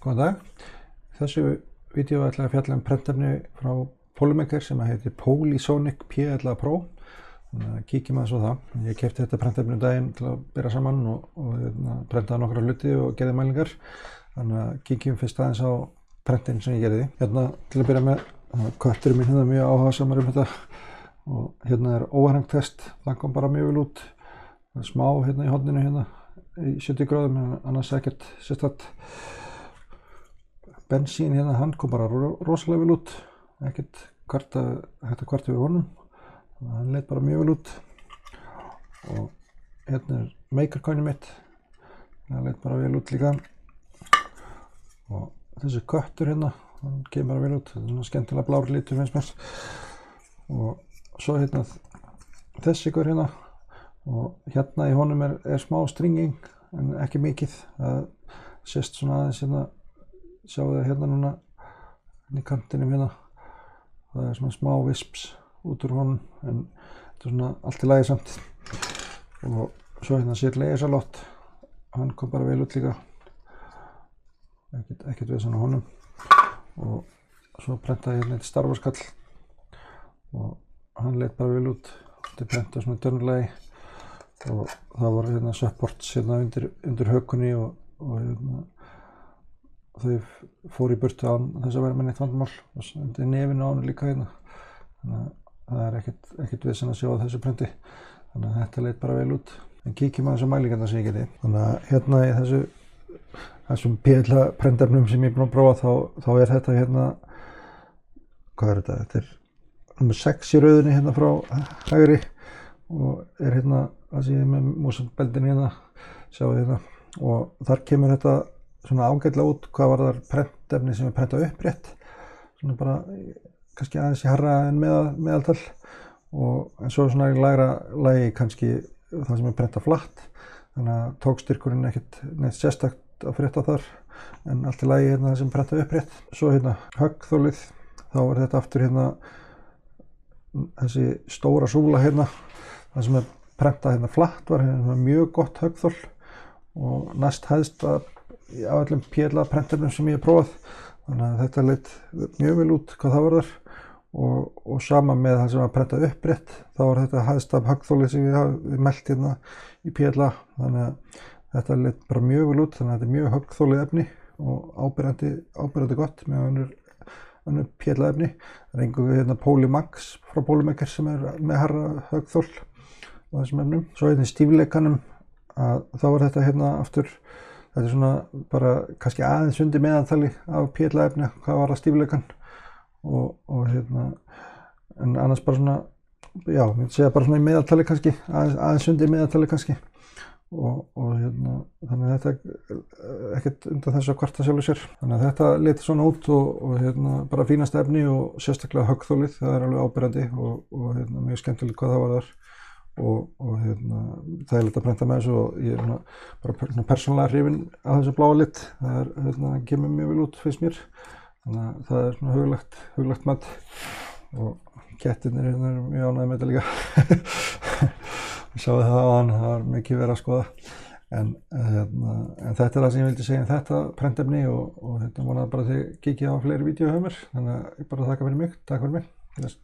Góðan dag. Í þessu vídeó ætla ég að fjalla prentefni frá Polymaker sem heitir Polysonic P11 Pro. Þannig að kíkjum aðeins á það. Ég keypti þetta prentefni daginn til að bera saman og prentaði nokkra hluti og gerði mælingar. Þannig að kíkjum fyrst aðeins á prentin sem ég gerði. Hérna til að byrja með, kötturinn minn hérna mjög áhugasamur þetta. Og hérna óhægt test, það kom bara mjög vel út. Það smá hérna í horninu hérna í 70 gráðum, annars ekkert sérstakt. Bensín hérna, hann kom bara rosalega vel út, ekkert hægt að kvarta yfir honum. Hann leit bara mjög vel út. Og hérna makercoinið mitt, það leit bara vel út líka. Og þessi köttur hérna, hann kemur bara vel út, þetta er svona skemmtilega blár litur finnst mér. Og svo hérna þessi ykkur hérna, og hérna í honum er smá stringing, en ekki mikið. Það sést svona aðeins hérna, sjáu það hérna núna, í kantinum hérna. Það er svona smá visps út úr honum, en þetta er svona allt í lagi samt. Og svo hérna sér laserlott, hann kom bara vel út líka. Ekkert við svona honum. Og svo prentaði hérna eitt Star Wars kall, og hann leit bara vel út. Þetta er prentað svona dörnulegi, og það voru hérna supports hérna undir hökunni, og hérna þau fóru í burtu án þess að vera með neitt vandamál, og undir nefinu á hann líka hérna. Þannig að það er ekkert vesen að sjá á þessu prenti. Þannig að þetta leit bara vel út. En kíkjum aðeins á mælingarnar sem ég gerði. Þannig að hérna í þessum P11 prentefnum sem ég er búinn að prófa, þá er þetta hérna, hvað er þetta? Þetta er nummer 6 í rauðinni hérna frá hægri, og er hérna það sem ég er með músabeldin hérna, sjáu hérna. Og þar kemur þetta svona ágætlega út hvað var þar prentefni sem er prentað upprétt, svona bara kannski aðeins í hærra en meðaltal, en svo svona í lægra lagi kannski það sem er prentað flatt, þannig að tókstyrkurinn ekkert neitt sérstakt að frétta þar, en allt í lagi hérna það sem er prentað upprétt. Svo hérna höggþólið, þá er þetta aftur hérna þessi stóra súla hérna, það sem er prentað hérna flatt var hérna mjög gott höggþól, og næst hæðst af öllum P11 prentefnum sem ég hef prófað. Þannig að þetta leit mjög vel út hvað það var þar, og sama með það sem var prentað upprétt, þá var þetta hæðst af höggþólið sem ég hafi mælt hérna í P11. Þannig að þetta leit bara mjög vel út, þannig að þetta er mjög höggþólið efni og áberandi gott með önnur P11 efni. Það er einhverju hérna Polymax frá Polymaker sem er með hærra höggþól á þessum efnum. Svo hérna í stífleikanum, þá var þetta hérna aftur, þetta er svona bara kannski aðeins undir meðaltali af P11 efni hvað var að stífleikan, og hérna, en annars bara svona, já, ég myndi segja bara svona í meðaltali kannski, aðeins undir meðaltali kannski, og hérna, þannig að þetta er ekkert undan þessu að kvarta sjálfur sér. Þannig að þetta leit svona út, og hérna bara fínasta efni, og sérstaklega höggþólið, það er alveg áberandi, og hérna mjög skemmtilegt hvað það var þar. Og hérna, það er lítið að prenta með þessu, og ég er bara persónulega hrifinn af þessu bláa lit. Það er, hérna, kemur mjög vel út finnst mér. Þannig að það er svona huglægt mat, og kettirnir hérna eru mjög ánægðir með þetta líka. Ég sá það á hann, það var mikið verið að skoða. En þetta er það sem ég vildi segja um þetta prentefni, og hérna vonaði bara að þið kíkja á fleiri vídeó hjá mér. Þannig að ég bara þakka fyrir mig, takk fyrir mig.